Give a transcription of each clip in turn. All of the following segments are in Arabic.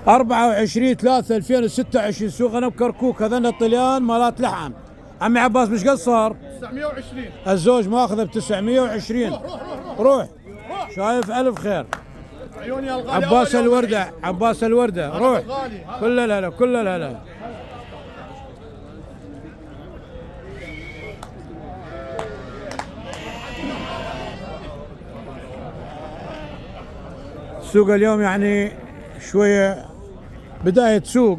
24/3/2026 سوق غنم كركوك. هذا الطليان مالات لحم. عمي عباس مش قد صار؟ 920. الزوج ماخذه ب 920. روح شايف الف خير. عيوني الغالي. عباس الوردة، عباس الوردة روح. كل الهلا كل الهلا. السوق اليوم يعني شوية بداية سوق.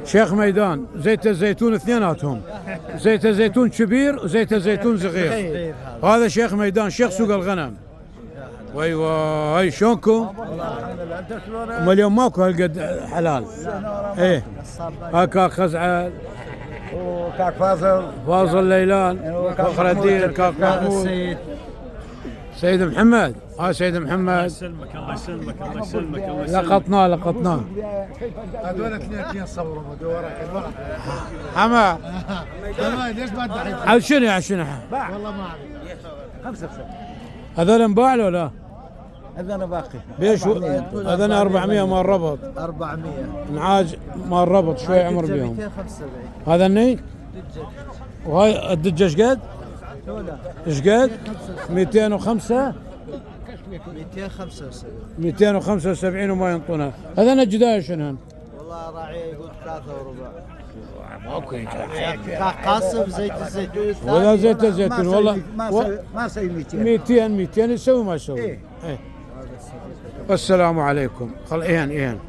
شيخ ميدان زيت الزيتون اثنيناتهم، زيت الزيتون كبير وزيت الزيتون صغير. هذا شيخ ميدان شيخ سوق الغنم. ايوه هاي شلونكم؟ هم اليوم ماكو هالقد حلال. ايه هاكا خزعل وكاك فاصل فاصل ليلان فخر الدين كاك محمود سيد محمد. هاي سيد محمد. يسلمك الله يسلمك الله يسلمك الله يسلمك. لقطناه. هذول اثنين صوروا وراك حما ليش ما تدحي؟ على شنو على شنو؟ والله ما اعرف. 5 هذول انباع له لا؟ هذا باقي. ليش هذول 400 مال ربط 400 نعاج مال ربط شوي عمر بيهم. 275. هذا الني وهاي الدجه ايش قد؟ ايش قد؟ 205 275 وما ينطونها. هذا نجداي شنو؟ والله راعي يقول 3 وربع. قاصب زيت الزيتون. ولا زيت الزيتون والله ما سوي 200 200 يسوي ما يسوي. إيه. السلام عليكم. خل ايهن